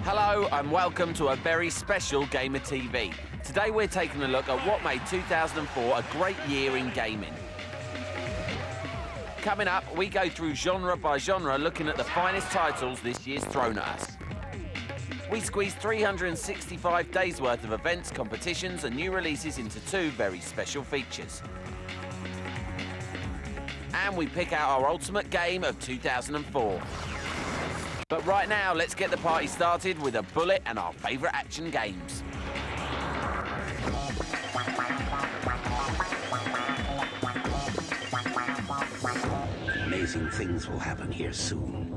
Hello and welcome to a very special Gamer TV. Today we're taking a look at what made 2004 a great year in gaming. Coming up, we go through genre by genre looking at the finest titles this year's thrown at us. We squeeze 365 days worth of events, competitions and new releases into two very special features. And we pick out our ultimate game of 2004. But right now, let's get the party started with a bullet and our favourite action games. Amazing things will happen here soon.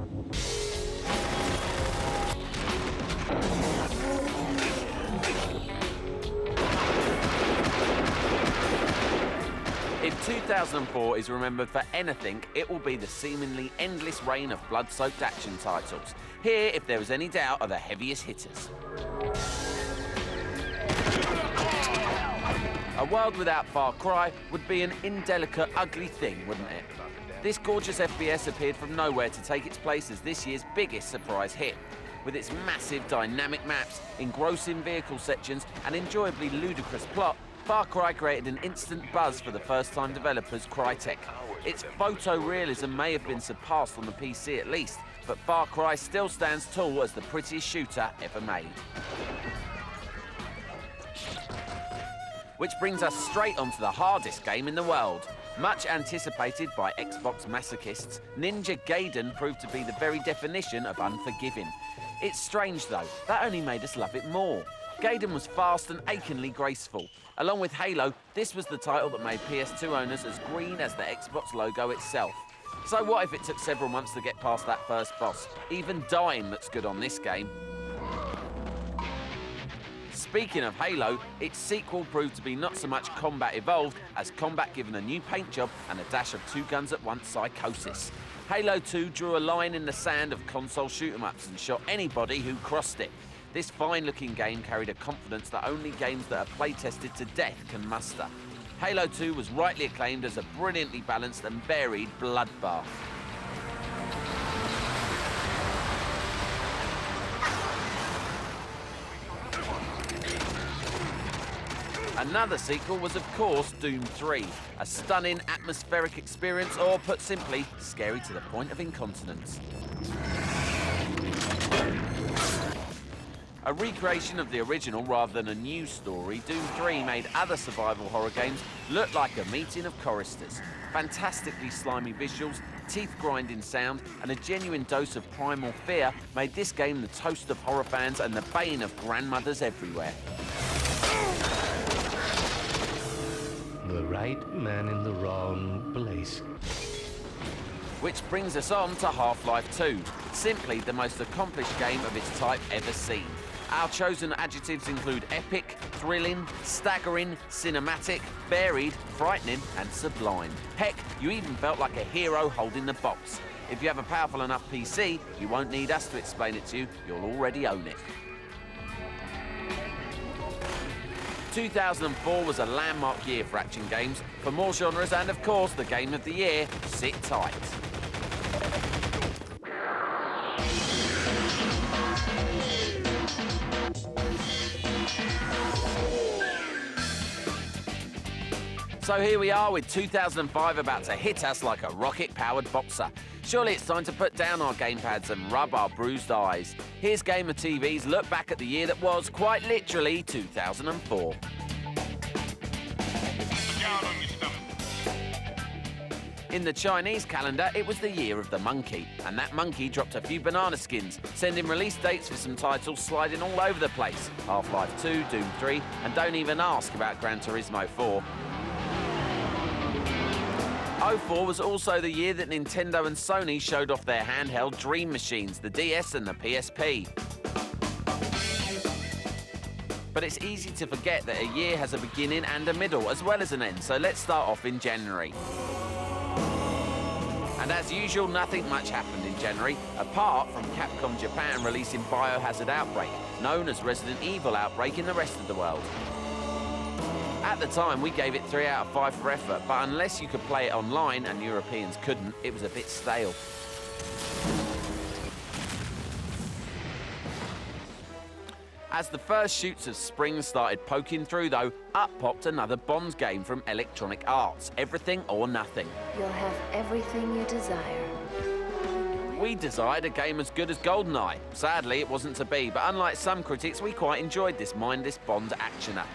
If 2004 is remembered for anything, it will be the seemingly endless reign of blood-soaked action titles. Here, if there was any doubt, are the heaviest hitters. A world without Far Cry would be an indelicate, ugly thing, wouldn't it? This gorgeous FPS appeared from nowhere to take its place as this year's biggest surprise hit. With its massive dynamic maps, engrossing vehicle sections and enjoyably ludicrous plot, Far Cry created an instant buzz for the first-time developers Crytek. Its photorealism may have been surpassed on the PC at least, but Far Cry still stands tall as the prettiest shooter ever made. Which brings us straight onto the hardest game in the world. Much anticipated by Xbox masochists, Ninja Gaiden proved to be the very definition of unforgiving. It's strange though, that only made us love it more. Gaiden was fast and achingly graceful. Along with Halo, this was the title that made PS2 owners as green as the Xbox logo itself. So what if it took several months to get past that first boss? Even dying looks good on this game. Speaking of Halo, its sequel proved to be not so much combat evolved as combat given a new paint job and a dash of two guns at once psychosis. Halo 2 drew a line in the sand of console shoot-em-ups and shot anybody who crossed it. This fine-looking game carried a confidence that only games that are play-tested to death can muster. Halo 2 was rightly acclaimed as a brilliantly balanced and varied bloodbath. Another sequel was, of course, Doom 3, a stunning atmospheric experience, or put simply, scary to the point of incontinence. A recreation of the original rather than a new story, Doom 3 made other survival horror games look like a meeting of choristers. Fantastically slimy visuals, teeth-grinding sound, and a genuine dose of primal fear made this game the toast of horror fans and the bane of grandmothers everywhere. The right man in the wrong place. Which brings us on to Half-Life 2, simply the most accomplished game of its type ever seen. Our chosen adjectives include epic, thrilling, staggering, cinematic, varied, frightening and sublime. Heck, you even felt like a hero holding the box. If you have a powerful enough PC, you won't need us to explain it to you, you'll already own it. 2004 was a landmark year for action games. For more genres and, of course, the game of the year, sit tight. So here we are with 2005 about to hit us like a rocket-powered boxer. Surely it's time to put down our gamepads and rub our bruised eyes. Here's Gamer TV's look back at the year that was, quite literally, 2004. In the Chinese calendar, it was the year of the monkey, and that monkey dropped a few banana skins, sending release dates for some titles sliding all over the place. Half-Life 2, Doom 3, and don't even ask about Gran Turismo 4. 2004 was also the year that Nintendo and Sony showed off their handheld dream machines, the DS and the PSP. But it's easy to forget that a year has a beginning and a middle, as well as an end, so let's start off in January. And as usual, nothing much happened in January, apart from Capcom Japan releasing Biohazard Outbreak, known as Resident Evil Outbreak in the rest of the world. At the time, we gave it 3 out of 5 for effort, but unless you could play it online, and Europeans couldn't, it was a bit stale. As the first shoots of spring started poking through, though, up popped another Bond game from Electronic Arts, Everything or Nothing. You'll have everything you desire. We desired a game as good as GoldenEye. Sadly, it wasn't to be, but unlike some critics, we quite enjoyed this mindless Bond actioner.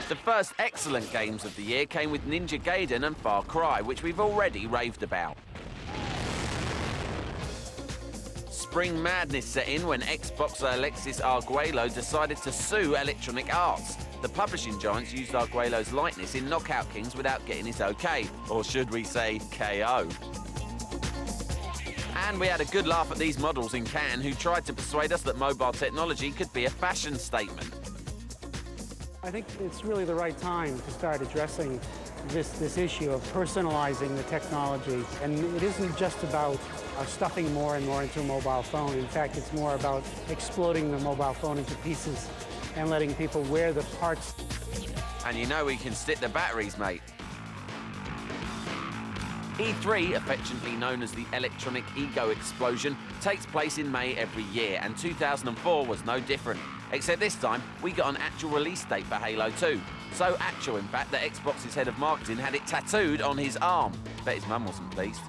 The first excellent games of the year came with Ninja Gaiden and Far Cry, which we've already raved about. Spring madness set in when Xboxer Alexis Arguello decided to sue Electronic Arts. The publishing giants used Arguello's likeness in Knockout Kings without getting his okay, or should we say KO. And we had a good laugh at these models in Cannes who tried to persuade us that mobile technology could be a fashion statement. I think it's really the right time to start addressing this issue of personalizing the technology. And it isn't just about stuffing more and more into a mobile phone. In fact, it's more about exploding the mobile phone into pieces and letting people wear the parts. And you know we can stick the batteries, mate. E3, affectionately known as the Electronic Ego Explosion, takes place in May every year, and 2004 was no different. Except this time, we got an actual release date for Halo 2. So actual, in fact, that Xbox's head of marketing had it tattooed on his arm. Bet his mum wasn't pleased.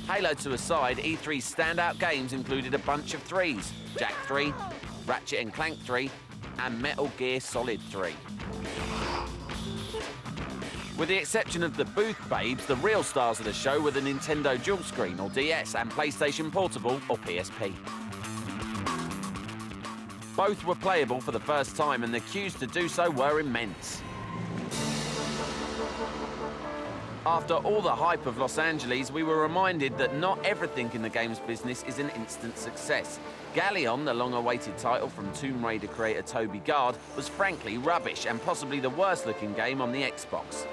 Halo 2 aside, E3's standout games included a bunch of threes: Jak 3, Ratchet & Clank 3, and Metal Gear Solid 3. With the exception of the booth babes, the real stars of the show were the Nintendo Dual Screen, or DS, and PlayStation Portable, or PSP. Both were playable for the first time, and the queues to do so were immense. After all the hype of Los Angeles, we were reminded that not everything in the games business is an instant success. Galleon, the long-awaited title from Tomb Raider creator Toby Gard, was frankly rubbish and possibly the worst-looking game on the Xbox.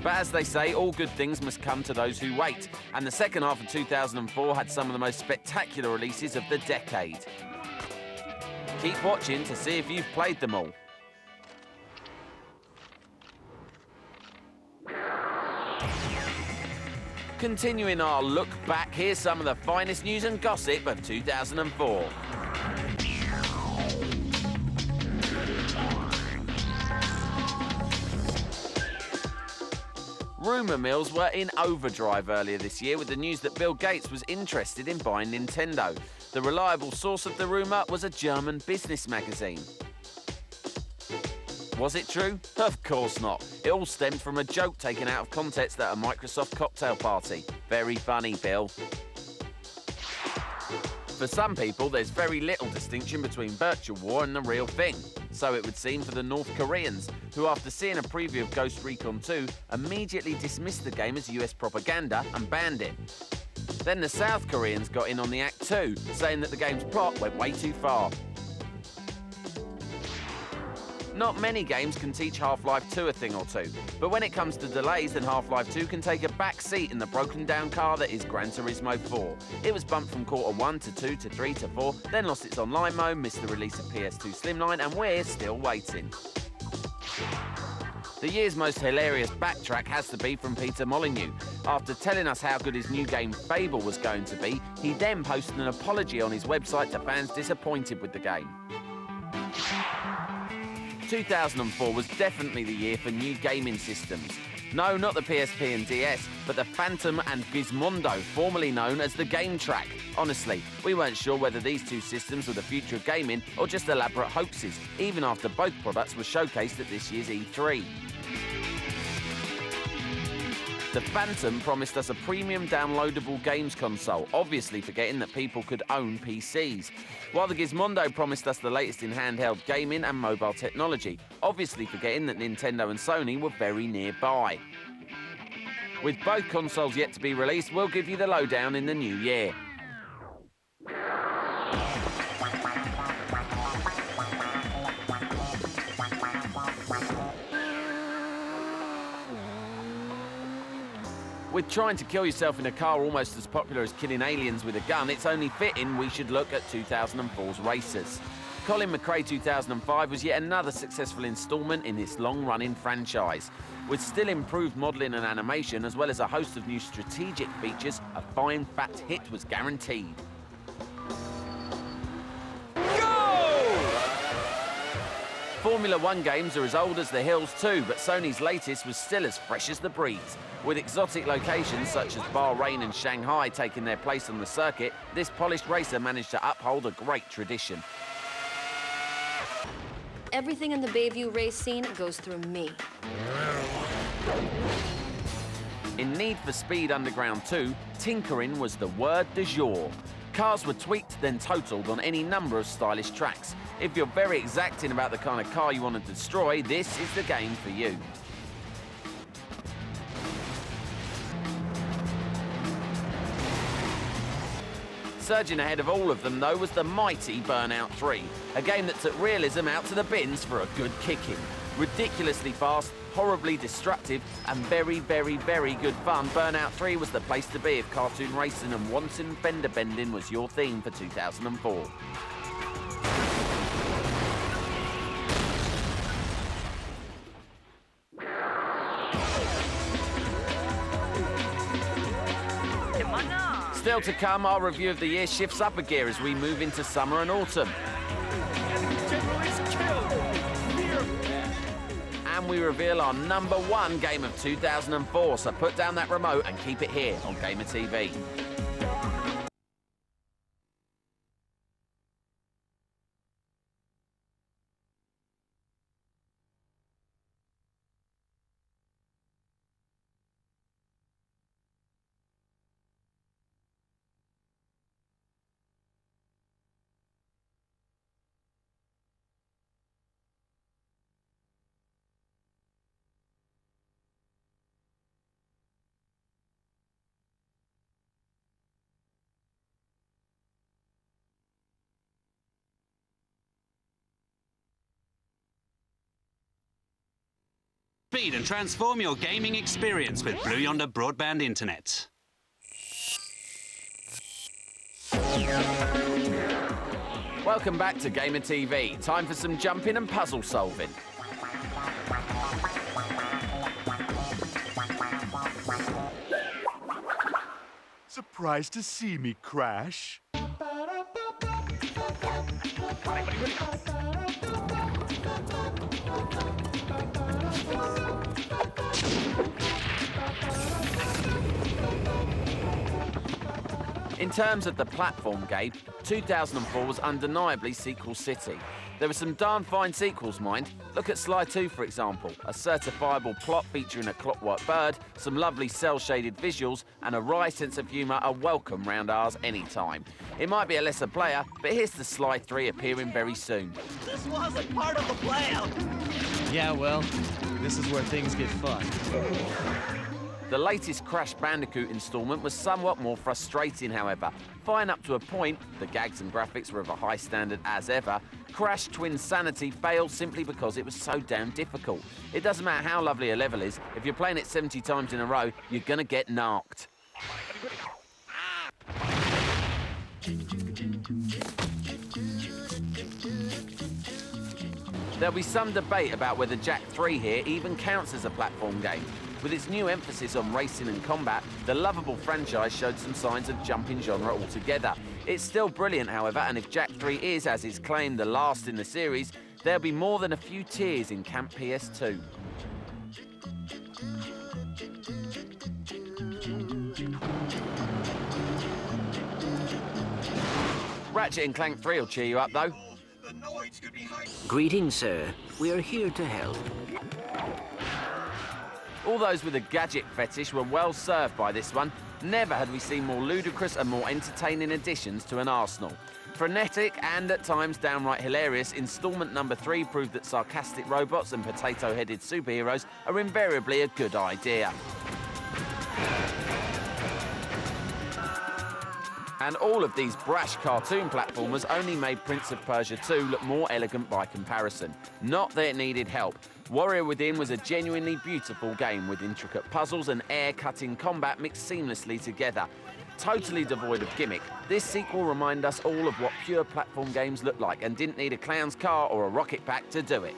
But as they say, all good things must come to those who wait, and the second half of 2004 had some of the most spectacular releases of the decade. Keep watching to see if you've played them all. Continuing our look back, here's some of the finest news and gossip of 2004. Rumour mills were in overdrive earlier this year with the news that Bill Gates was interested in buying Nintendo. The reliable source of the rumour was a German business magazine. Was it true? Of course not. It all stemmed from a joke taken out of context at a Microsoft cocktail party. Very funny, Bill. For some people, there's very little distinction between virtual war and the real thing. So it would seem for the North Koreans, who after seeing a preview of Ghost Recon 2, immediately dismissed the game as US propaganda and banned it. Then the South Koreans got in on the act too, saying that the game's plot went way too far. Not many games can teach Half-Life 2 a thing or two, but when it comes to delays, then Half-Life 2 can take a back seat in the broken down car that is Gran Turismo 4. It was bumped from Quarter 1 to 2 to 3 to 4, then lost its online mode, missed the release of PS2 Slimline, and we're still waiting. The year's most hilarious backtrack has to be from Peter Molyneux. After telling us how good his new game Fable was going to be, he then posted an apology on his website to fans disappointed with the game. 2004 was definitely the year for new gaming systems. No, not the PSP and DS, but the Phantom and Gizmondo, formerly known as the Game Track. Honestly, we weren't sure whether these two systems were the future of gaming or just elaborate hoaxes, even after both products were showcased at this year's E3. The Phantom promised us a premium downloadable games console, obviously forgetting that people could own PCs. While the Gizmondo promised us the latest in handheld gaming and mobile technology, obviously forgetting that Nintendo and Sony were very nearby. With both consoles yet to be released, we'll give you the lowdown in the new year. With trying to kill yourself in a car almost as popular as killing aliens with a gun, it's only fitting we should look at 2004's racers. Colin McRae 2005 was yet another successful instalment in this long-running franchise. With still improved modelling and animation, as well as a host of new strategic features, a fine fat hit was guaranteed. Formula One games are as old as the hills too, but Sony's latest was still as fresh as the breeze. With exotic locations such as Bahrain and Shanghai taking their place on the circuit, this polished racer managed to uphold a great tradition. Everything in the Bayview race scene goes through me. In Need for Speed Underground 2, tinkering was the word du jour. Cars were tweaked, then totaled on any number of stylish tracks. If you're very exacting about the kind of car you want to destroy, this is the game for you. Surging ahead of all of them, though, was the mighty Burnout 3, a game that took realism out to the bins for a good kicking. Ridiculously fast, horribly destructive, and very, very, very good fun, Burnout 3 was the place to be if cartoon racing and wanton fender bending was your theme for 2004. Still to come, our review of the year shifts up a gear as we move into summer and autumn. And we reveal our #1 game of 2004, so put down that remote and keep it here on Gamer TV. Speed and transform your gaming experience with Blue Yonder Broadband Internet. Welcome back to Gamer TV. Time for some jumping and puzzle solving. Surprised to see me, Crash? In terms of the platform game, 2004 was undeniably Sequel City. There were some darn fine sequels, mind. Look at Sly 2, for example. A certifiable plot featuring a clockwork bird, some lovely cel-shaded visuals, and a wry sense of humour are welcome round ours anytime. It might be a lesser player, but here's the Sly 3 appearing very soon. This wasn't part of the plan! Yeah, well, this is where things get fun. The latest Crash Bandicoot installment was somewhat more frustrating, however. Fine up to a point, the gags and graphics were of a high standard as ever. Crash Twinsanity failed simply because it was so damn difficult. It doesn't matter how lovely a level is, if you're playing it 70 times in a row, you're gonna get narked. There'll be some debate about whether Jak 3 here even counts as a platform game. With its new emphasis on racing and combat, the lovable franchise showed some signs of jumping genre altogether. It's still brilliant, however, and if Jak 3 is, as is claimed, the last in the series, there'll be more than a few tears in Camp PS2. Ratchet & Clank 3 will cheer you up, though. Greetings, sir. We are here to help. All those with a gadget fetish were well served by this one. Never had we seen more ludicrous and more entertaining additions to an arsenal. Frenetic and at times downright hilarious, installment number 3 proved that sarcastic robots and potato-headed superheroes are invariably a good idea. And all of these brash cartoon platformers only made Prince of Persia 2 look more elegant by comparison. Not that it needed help. Warrior Within was a genuinely beautiful game with intricate puzzles and air-cutting combat mixed seamlessly together. Totally devoid of gimmick, this sequel reminded us all of what pure platform games look like and didn't need a clown's car or a rocket pack to do it.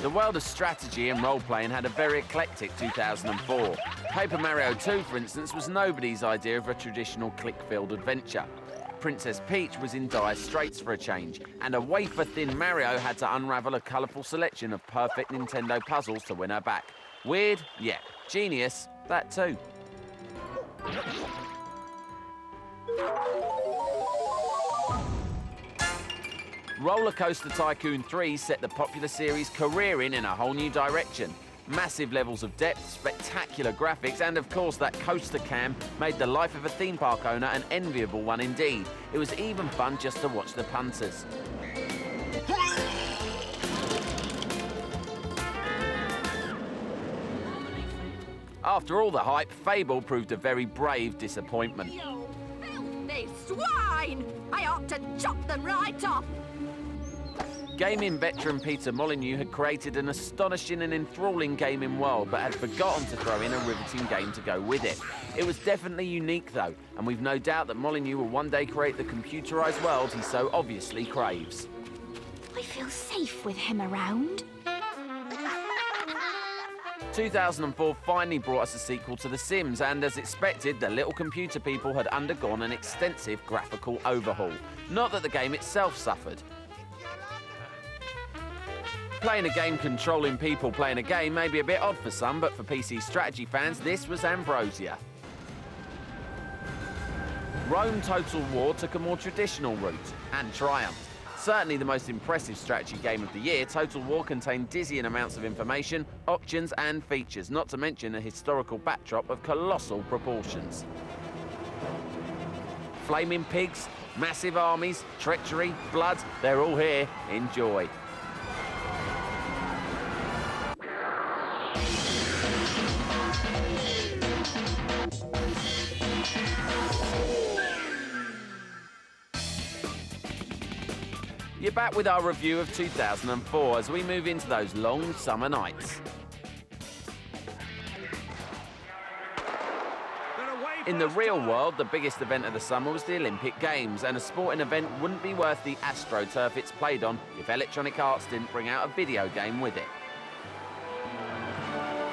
The world of strategy and role-playing had a very eclectic 2004. Paper Mario 2, for instance, was nobody's idea of a traditional click-filled adventure. Princess Peach was in dire straits for a change, and a wafer-thin Mario had to unravel a colourful selection of perfect Nintendo puzzles to win her back. Weird? Yeah. Genius? That too. Roller Coaster Tycoon 3 set the popular series careering in a whole new direction. Massive levels of depth, spectacular graphics, and of course that coaster cam made the life of a theme park owner an enviable one indeed. It was even fun just to watch the punters. After all the hype, Fable proved a very brave disappointment. You filthy swine! I ought to chop them right off! Gaming veteran Peter Molyneux had created an astonishing and enthralling gaming world, but had forgotten to throw in a riveting game to go with it. It was definitely unique though, and we've no doubt that Molyneux will one day create the computerized world he so obviously craves. I feel safe with him around. 2004 finally brought us a sequel to The Sims, and as expected, the little computer people had undergone an extensive graphical overhaul. Not that the game itself suffered. Playing a game controlling people playing a game may be a bit odd for some, but for PC strategy fans, this was ambrosia. Rome Total War took a more traditional route, and triumphed. Certainly the most impressive strategy game of the year, Total War contained dizzying amounts of information, options and features, not to mention a historical backdrop of colossal proportions. Flaming pigs, massive armies, treachery, blood, they're all here. Enjoy. You're back with our review of 2004 as we move into those long summer nights. In the real world, the biggest event of the summer was the Olympic Games, and a sporting event wouldn't be worth the AstroTurf it's played on if Electronic Arts didn't bring out a video game with it.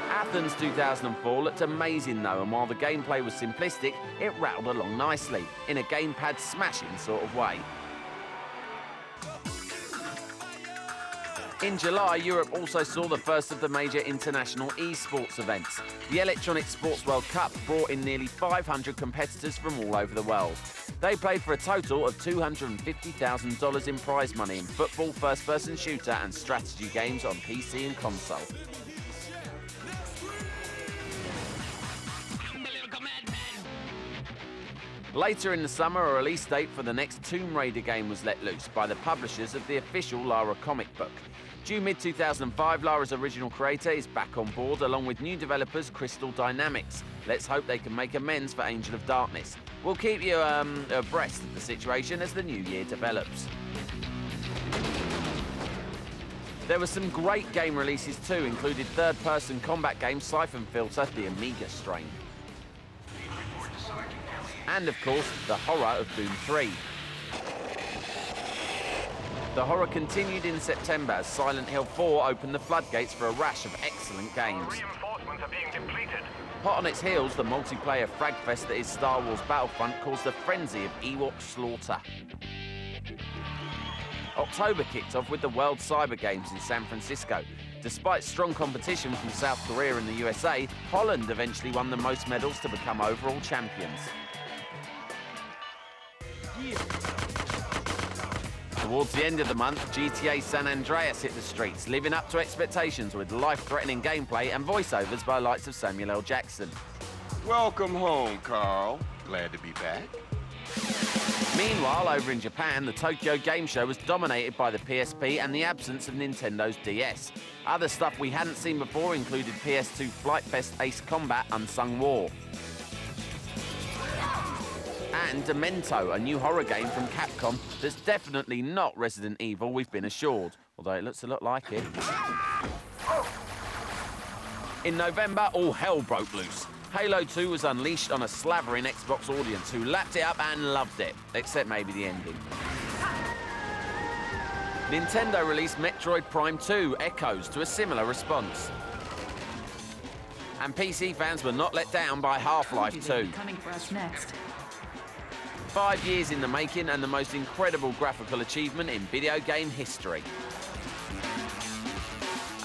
Athens 2004 looked amazing though, and while the gameplay was simplistic, it rattled along nicely, in a gamepad smashing sort of way. In July, Europe also saw the first of the major international esports events. The Electronic Sports World Cup brought in nearly 500 competitors from all over the world. They played for a total of $250,000 in prize money in football, first-person shooter and strategy games on PC and console. Later in the summer, a release date for the next Tomb Raider game was let loose by the publishers of the official Lara comic book. Due mid-2005, Lara's original creator is back on board, along with new developers Crystal Dynamics. Let's hope they can make amends for Angel of Darkness. We'll keep you abreast of the situation as the new year develops. There were some great game releases too, including third-person combat game Siphon Filter, the Amiga strain. And of course, the horror of Doom 3. The horror continued in September as Silent Hill 4 opened the floodgates for a rash of excellent games. Reinforcements are being depleted. Hot on its heels, the multiplayer fragfest that is Star Wars Battlefront caused a frenzy of Ewok slaughter. October kicked off with the World Cyber Games in San Francisco. Despite strong competition from South Korea and the USA, Holland eventually won the most medals to become overall champions. Towards the end of the month, GTA San Andreas hit the streets, living up to expectations with life-threatening gameplay and voiceovers by the likes of Samuel L. Jackson. Welcome home, Carl. Glad to be back. Meanwhile, over in Japan, the Tokyo Game Show was dominated by the PSP and the absence of Nintendo's DS. Other stuff we hadn't seen before included PS2 Flight Fest Ace Combat Unsung War. And Demento, a new horror game from Capcom that's definitely not Resident Evil, we've been assured, although it looks a lot like it. In November, all hell broke loose. Halo 2 was unleashed on a slavering Xbox audience who lapped it up and loved it, except maybe the ending. Nintendo released Metroid Prime 2 Echoes to a similar response. And PC fans were not let down by Half-Life 2. Coming for us next. 5 years in the making and the most incredible graphical achievement in video game history.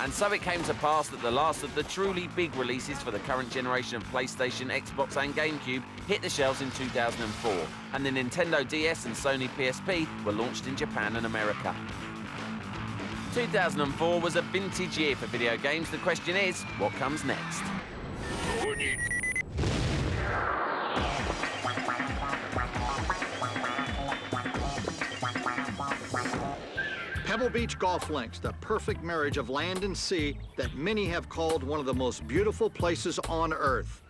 And so it came to pass that the last of the truly big releases for the current generation of PlayStation, Xbox and GameCube hit the shelves in 2004, and the Nintendo DS and Sony PSP were launched in Japan and America. 2004 was a vintage year for video games. The question is, what comes next? Pebble Beach Golf Links, the perfect marriage of land and sea that many have called one of the most beautiful places on Earth.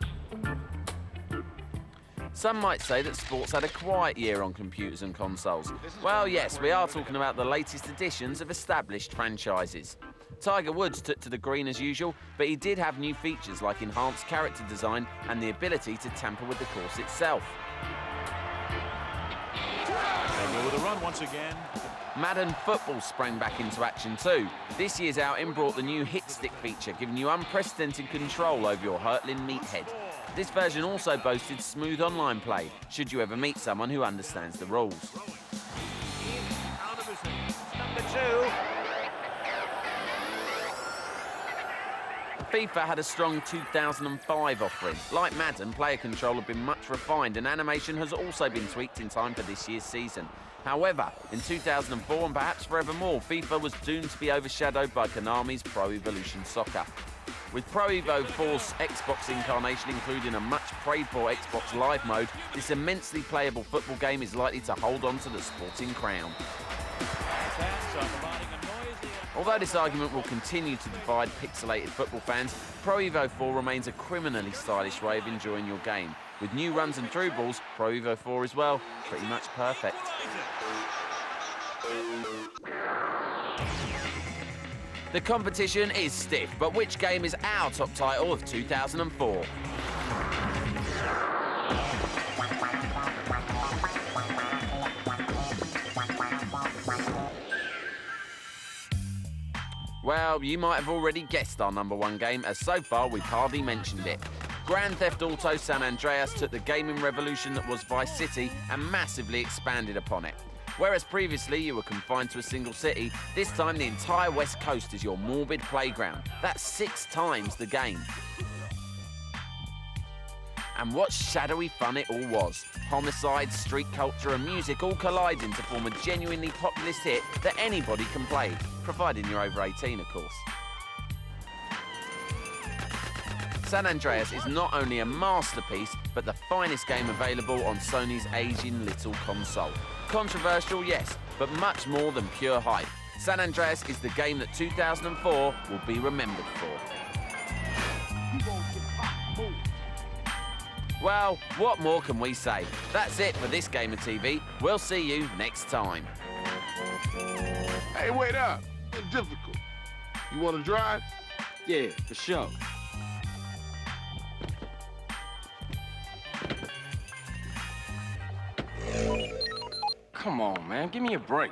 Some might say that sports had a quiet year on computers and consoles. Well, yes, we are talking about the latest editions of established franchises. Tiger Woods took to the green as usual, but he did have new features like enhanced character design and the ability to tamper with the course itself. They go with a run once again. Madden Football sprang back into action too. This year's outing brought the new hit stick feature, giving you unprecedented control over your hurtling meathead. This version also boasted smooth online play, should you ever meet someone who understands the rules. Number 2. FIFA had a strong 2005 offering. Like Madden, player control had been much refined and animation has also been tweaked in time for this year's season. However, in 2004 and perhaps forevermore, FIFA was doomed to be overshadowed by Konami's Pro Evolution Soccer. With Pro Evo 4's Xbox incarnation including a much prayed for Xbox Live mode, this immensely playable football game is likely to hold on to the sporting crown. Although this argument will continue to divide pixelated football fans, Pro Evo 4 remains a criminally stylish way of enjoying your game. With new runs and through balls, Pro Evo 4 is, well, pretty much perfect. The competition is stiff, but which game is our top title of 2004? Well, you might have already guessed our number one game, as so far we've hardly mentioned it. Grand Theft Auto San Andreas took the gaming revolution that was Vice City and massively expanded upon it. Whereas previously you were confined to a single city, this time the entire West Coast is your morbid playground. That's 6 times the game. And what shadowy fun it all was. Homicide, street culture and music all colliding to form a genuinely populist hit that anybody can play, providing you're over 18, of course. San Andreas is not only a masterpiece, but the finest game available on Sony's aging little console. Controversial, yes, but much more than pure hype. San Andreas is the game that 2004 will be remembered for. Well, what more can we say? That's it for this Gamer TV. We'll see you next time. Hey, wait up. It's difficult. You want to drive? Yeah, for sure. Come on, man. Give me a break.